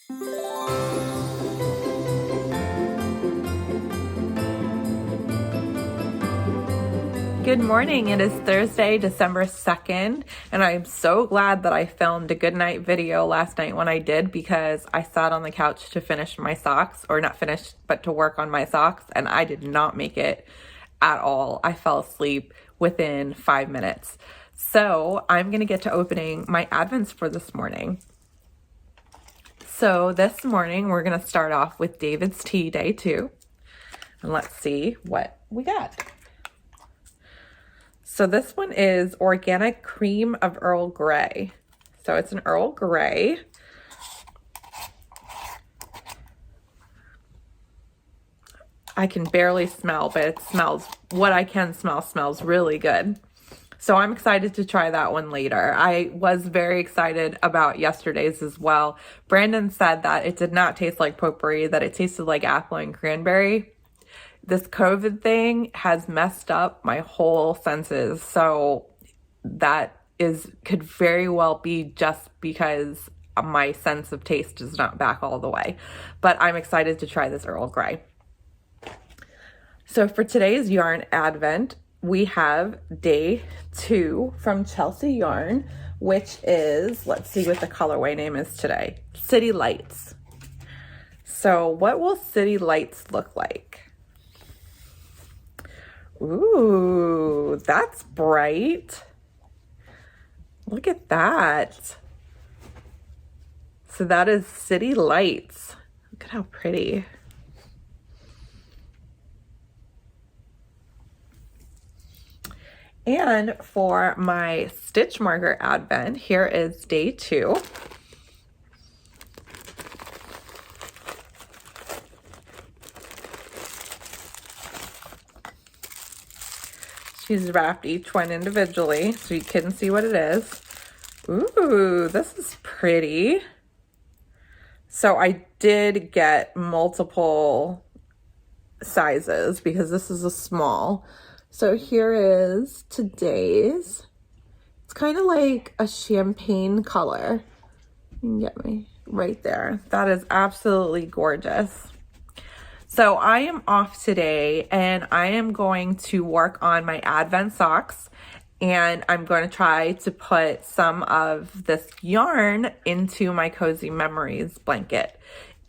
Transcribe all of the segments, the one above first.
Good morning. It is Thursday, December 2nd, and I'm so glad that I filmed a good night video last night when I did, because I sat on the couch to finish my socks, or not finish, but to work on my socks, and I did not make it at all. I fell asleep within 5 minutes. So I'm going to get to opening my advents for this morning. So this morning we're going to start off with David's Tea Day 2, and let's see what we got. So this one is Organic Cream of Earl Grey. So it's an Earl Grey. I can barely smell, but it smells, what I can smell smells really good. So I'm excited to try that one later. I was very excited about yesterday's as well. Brandon said that it did not taste like potpourri, that it tasted like apple and cranberry. This COVID thing has messed up my whole senses, so that could very well be just because my sense of taste is not back all the way. But I'm excited to try this Earl Grey. So for today's yarn advent, we have day 2 from Chelsea Yarn, which is, let's see what the colorway name is today, City Lights. So what will City Lights look like? Ooh, that's bright. Look at that. So that is City Lights. Look at how pretty. And for my stitch marker advent, here is day 2. She's wrapped each one individually so you can see what it is. Ooh, this is pretty. So I did get multiple sizes because this is a small. So here is today's. It's kind of like a champagne color. You can get me right there. That is absolutely gorgeous. So I am off today and I am going to work on my advent socks, and I'm going to try to put some of this yarn into my Cozy Memories blanket.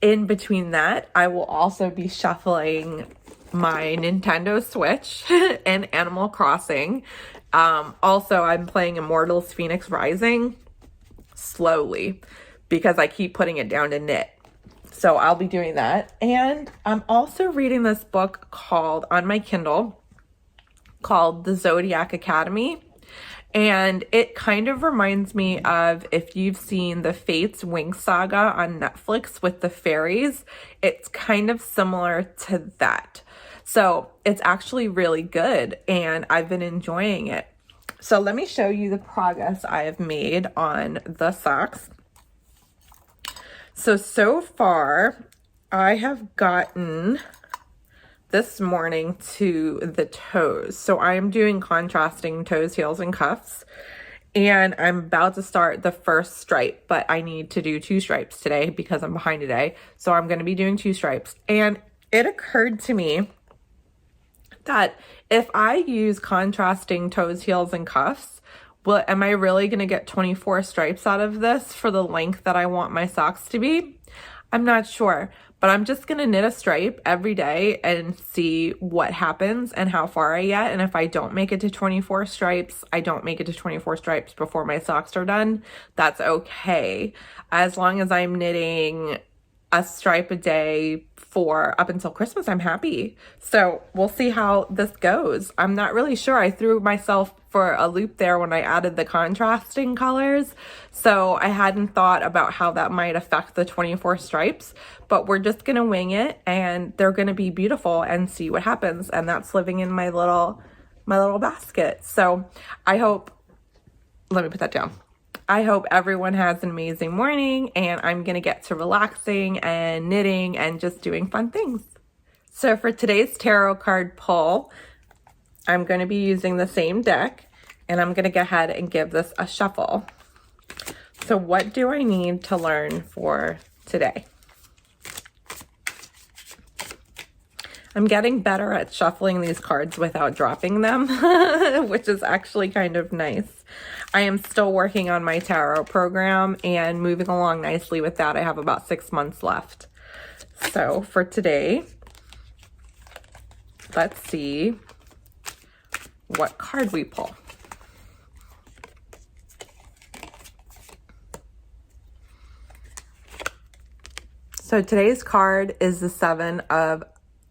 In between that, I will also be shuffling my Nintendo Switch and Animal Crossing. Also, I'm playing Immortals Phoenix Rising slowly because I keep putting it down to knit. So I'll be doing that. And I'm also reading this book on my Kindle called The Zodiac Academy. And it kind of reminds me of, if you've seen the Fates Wing Saga on Netflix with the fairies, it's kind of similar to that. So it's actually really good and I've been enjoying it. So let me show you the progress I have made on the socks. So far, I have gotten this morning to the toes. So I am doing contrasting toes, heels, and cuffs. And I'm about to start the first stripe, but I need to do 2 stripes today because I'm behind today. So I'm going to be doing 2 stripes. And it occurred to me that if I use contrasting toes, heels, and cuffs, well, am I really going to get 24 stripes out of this for the length that I want my socks to be? I'm not sure, but I'm just going to knit a stripe every day and see what happens and how far I get. And if I don't make it to 24 stripes, I don't make it to 24 stripes before my socks are done. That's okay. As long as I'm knitting a stripe a day for up until Christmas, I'm happy. So we'll see how this goes. I'm not really sure. I threw myself for a loop there when I added the contrasting colors. So I hadn't thought about how that might affect the 24 stripes, but we're just gonna wing it and they're gonna be beautiful and see what happens. And that's living in my little basket. So I hope, let me put that down. I hope everyone has an amazing morning, and I'm going to get to relaxing and knitting and just doing fun things. So for today's tarot card pull, I'm going to be using the same deck, and I'm going to go ahead and give this a shuffle. so what do I need to learn for today? I'm getting better at shuffling these cards without dropping them, which is actually kind of nice. I am still working on my tarot program and moving along nicely with that. I have about 6 months left. So for today, let's see what card we pull. So today's card is the Seven of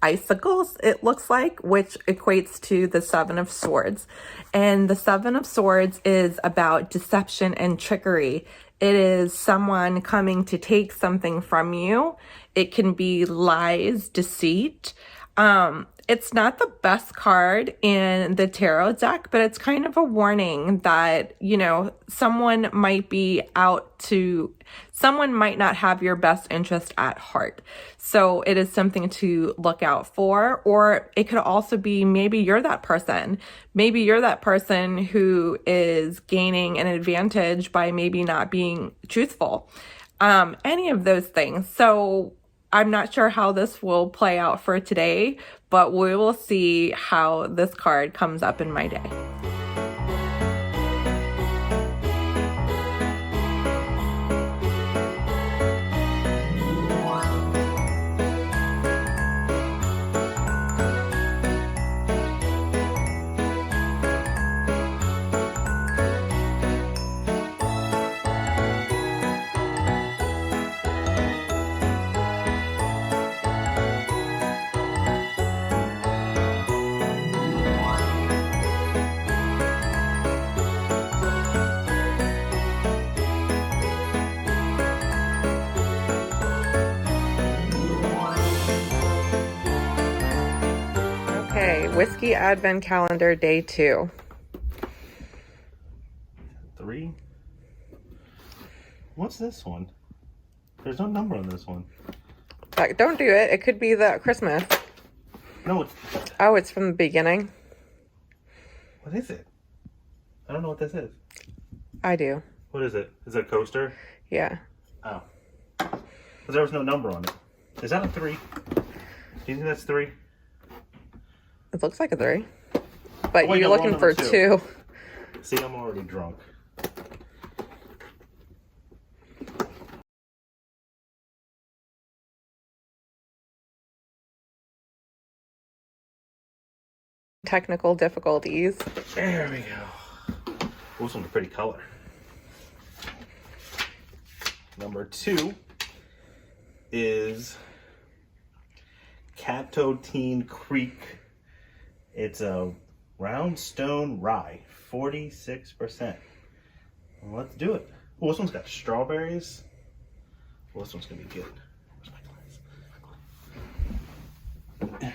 Icicles, it looks like, which equates to the Seven of Swords. And the Seven of Swords is about deception and trickery. It is someone coming to take something from you. It can be lies, deceit. It's not the best card in the tarot deck, but it's kind of a warning that, you know, someone might not have your best interest at heart. So it is something to look out for, or it could also be maybe you're that person. Maybe you're that person who is gaining an advantage by maybe not being truthful. Any of those things. So I'm not sure how this will play out for today, but we will see how this card comes up in my day. Okay, Whiskey Advent Calendar Day 2. 3? What's this one? There's no number on this one. Don't do it. It could be the Christmas. No, it's... Oh, it's from the beginning? What is it? I don't know what this is. I do. What is it? Is it a coaster? Yeah. Oh. Because there was no number on it. Is that a 3? Do you think that's 3? It looks like a 3. But wait, you're no, looking for 2. See, I'm already drunk. Technical difficulties. There we go. Oh, this one's a pretty color. Number 2 is Catotine Creek. It's a round stone rye, 46%. Well, let's do it. Oh, this one's got strawberries. Well, this one's gonna be good. Where's my glass?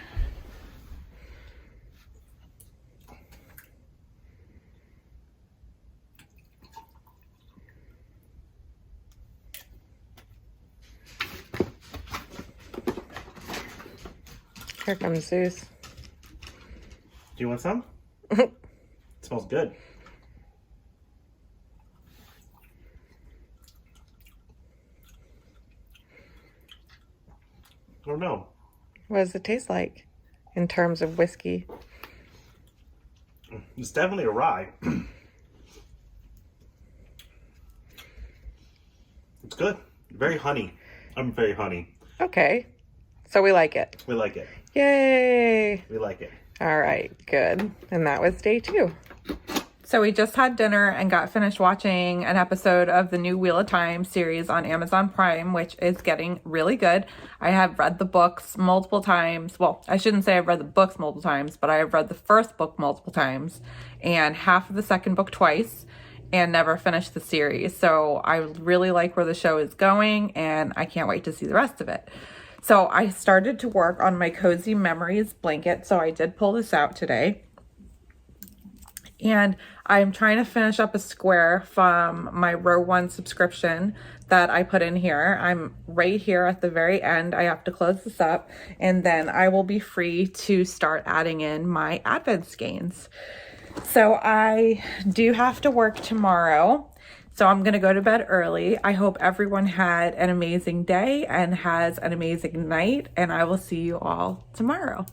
Here comes Zeus. Do you want some? It smells good. I don't know. What does it taste like in terms of whiskey? It's definitely a rye. It's good. Very honey. I'm very honey. Okay. So we like it. We like it. Yay. We like it. All right, good. And that was day 2. So we just had dinner and got finished watching an episode of the new Wheel of Time series on Amazon Prime, which is getting really good. I have read the books multiple times. Well, I shouldn't say I've read the books multiple times, but I have read the first book multiple times and half of the second book twice and never finished the series. So I really like where the show is going and I can't wait to see the rest of it. So I started to work on my Cozy Memories blanket. So I did pull this out today. And I'm trying to finish up a square from my row 1 subscription that I put in here. I'm right here at the very end. I have to close this up and then I will be free to start adding in my Advent skeins. So I do have to work tomorrow. So I'm gonna go to bed early. I hope everyone had an amazing day and has an amazing night, and I will see you all tomorrow.